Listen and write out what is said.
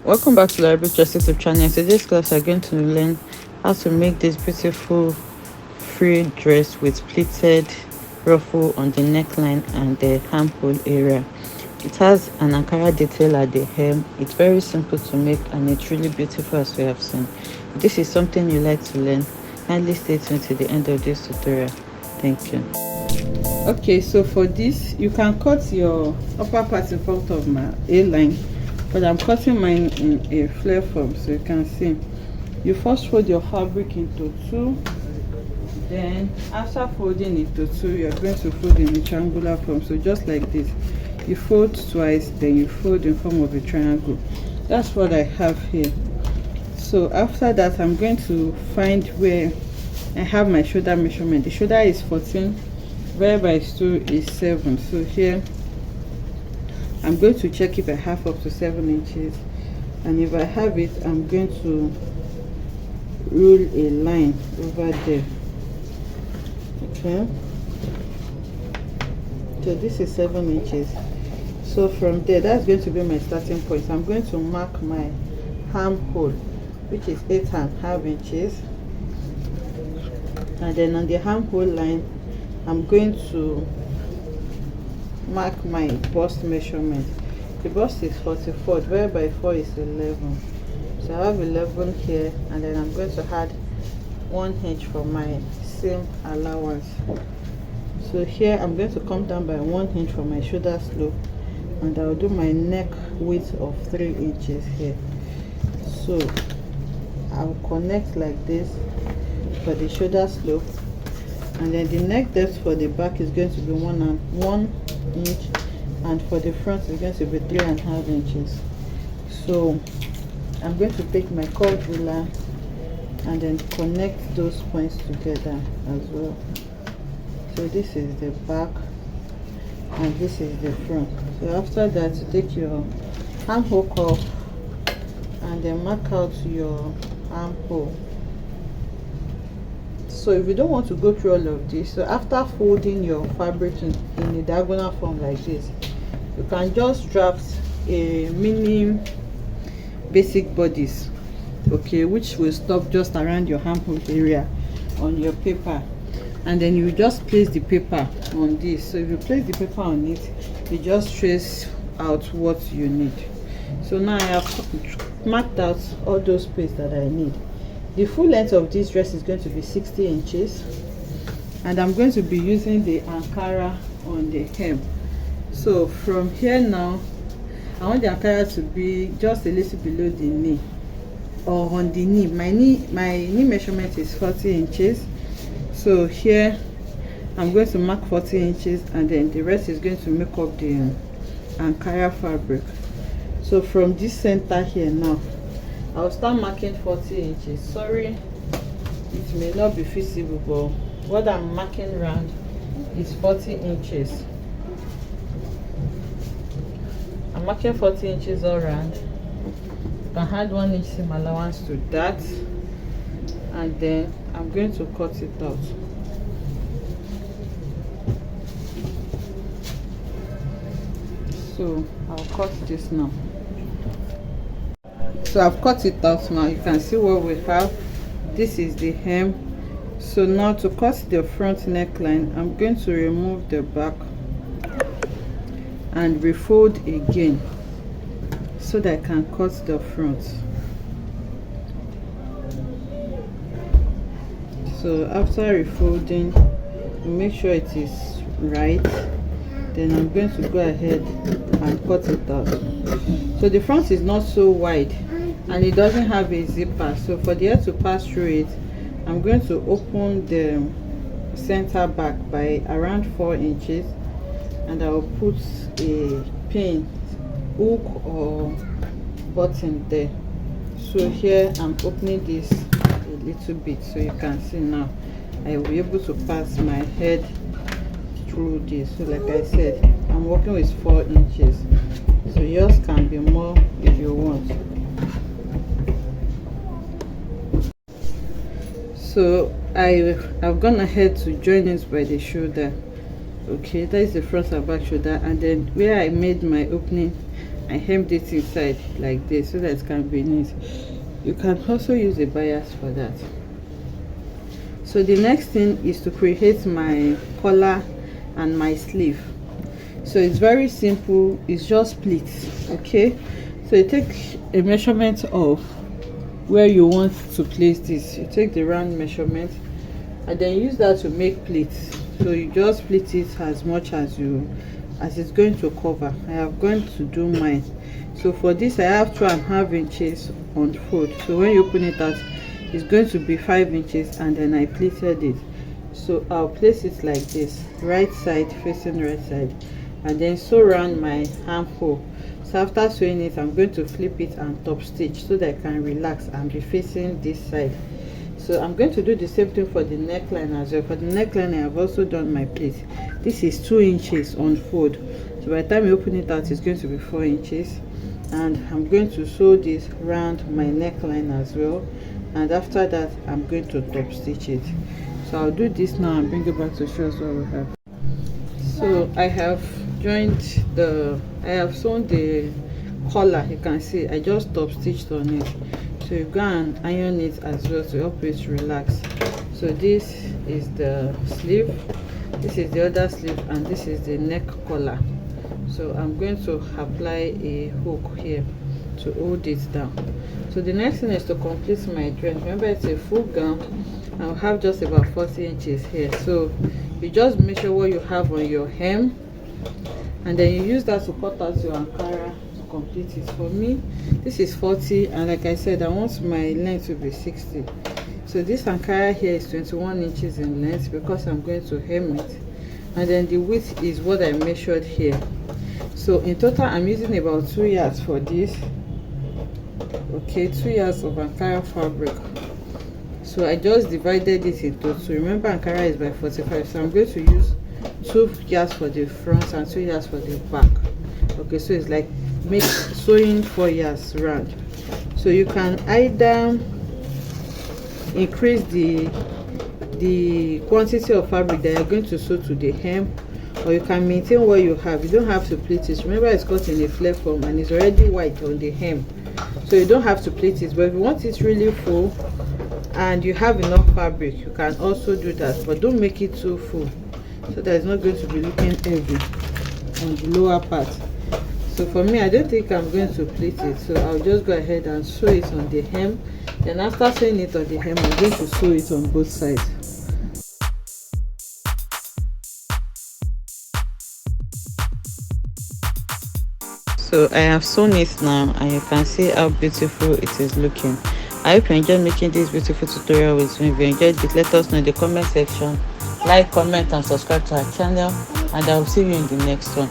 Welcome back to the Arabic Dress YouTube channel. In today's class, we are going to learn how to make this beautiful free dress with pleated ruffle on the neckline and the armhole area. It has an ankara detail at the hem. It's very simple to make and it's really beautiful as we have seen. If this is something you like to learn, kindly stay tuned to the end of this tutorial. Thank you. Okay, so for this, you can cut your upper part in front of my A-line, but I'm cutting mine in a flare form, so you can see. You first fold your fabric into two, then after folding into two, you're going to fold in a triangular form. So just like this, you fold twice, then you fold in form of a triangle. That's what I have here. So after that, I'm going to find where I have my shoulder measurement. The shoulder is 14, whereby 2 is 7. So here I'm going to check if I have up to 7 inches, and if I have it, I'm going to rule a line over there. Okay, so this is 7 inches. So from there, that's going to be my starting point. I'm going to mark my armhole, which is 8.5 inches, and then on the armhole line, I'm going to mark my bust measurement. The bust is 44, whereby 4 is 11. So I have 11 here, and then I'm going to add 1 inch for my seam allowance. So here I'm going to come down by 1 inch for my shoulder slope, and I'll do my neck width of 3 inches here. So I'll connect like this for the shoulder slope, and then the neck depth for the back is going to be 1 inch, and for the front is going to be 3.5 inches. So I'm going to take my curved ruler and then connect those points together as well. So this is the back and this is the front. So after that, you take your armhole curve and then mark out your armhole. So if you don't want to go through all of this, so after folding your fabric in a diagonal form like this, you can just draft a mini basic bodice, okay, which will stop just around your armhole area on your paper, and then you just place the paper on this. So if you place the paper on it, you just trace out what you need. So now I have marked out all those spaces that I need. The full length of this dress is going to be 60 inches, and I'm going to be using the ankara on the hem. So from here now, I want the ankara to be just a little below the knee, or on the knee. My knee measurement is 40 inches. So here I'm going to mark 40 inches, and then the rest is going to make up the ankara fabric. So from this center here now, I'll start marking 40 inches. Sorry, it may not be feasible, but what I'm marking around is 40 inches. I'm marking 40 inches all around. You can add 1 inch seam allowance to that, and then I'm going to cut it out. So I'll cut this now. So I've cut it out now. You can see what we have. This is the hem. So now to cut the front neckline, I'm going to remove the back and refold again so that I can cut the front. So after refolding, make sure it is right, then I'm going to go ahead and cut it out. So the front is not so wide and it doesn't have a zipper, so for the air to pass through it, I'm going to open the center back by around 4 inches, and I will put a pin, hook or button there. So here I'm opening this a little bit, so you can see now I will be able to pass my head through this. So like I said, I'm working with 4 inches, so yours can be more if you want. So I've gone ahead to join it by the shoulder. Okay, that is the front and back shoulder, and then where I made my opening, I hemmed it inside like this so that it can be neat. You can also use a bias for that. So the next thing is to create my collar and my sleeve. So it's very simple, it's just pleats. Okay, so you take a measurement of where you want to place this. You take the round measurement and then use that to make pleats. So you just pleat it as much as it's going to cover. I have going to do mine. So for this I have 2.5 inches on fold. So when you open it out, it's going to be 5 inches, and then I pleated it. So I'll place it like this, right side facing right side, and then sew around my armhole. So after sewing it, I'm going to flip it and top stitch so that I can relax and be facing this side. So I'm going to do the same thing for the neckline as well. For the neckline, I have also done my pleat. This is 2 inches on fold. So by the time you open it out, it's going to be 4 inches. And I'm going to sew this around my neckline as well. And after that, I'm going to top stitch it. So I'll do this now and bring it back to show us what we have. So I have sewn the collar. You can see I just top stitched on it. So you go and iron it as well to help it relax. So this is the sleeve, this is the other sleeve, and this is the neck collar. So I'm going to apply a hook here to hold it down. So the next thing is to complete my dress. Remember, it's a full gown. I'll have just about 40 inches here. So you just measure what you have on your hem, and then you use that to cut out your ankara to complete it. For me, this is 40, and like I said, I want my length to be 60. So this ankara here is 21 inches in length because I'm going to hem it, and then the width is what I measured here. So in total, I'm using about 2 yards for this. Okay, 2 yards of ankara fabric. So I just divided it into two. Remember, ankara is by 45, so I'm going to use 2 yards for the front and 2 yards for the back. Okay, so it's like sewing 4 yards round. So you can either increase the quantity of fabric that you're going to sew to the hem, or you can maintain what you have. You don't have to pleat it. Remember, it's cut in a flare form and it's already white on the hem, so you don't have to pleat it. But if you want it really full and you have enough fabric, you can also do that, but don't make it too full so that it's not going to be looking heavy on the lower part. So for me, I don't think I'm going to pleat it, so I'll just go ahead and sew it on the hem. Then after sewing it on the hem, I'm going to sew it on both sides. So I have sewn it now, and you can see how beautiful it is looking. I hope you enjoyed making this beautiful tutorial with me. If you enjoyed it, let us know in the comment section. Like, comment and subscribe to our channel, and I will see you in the next one.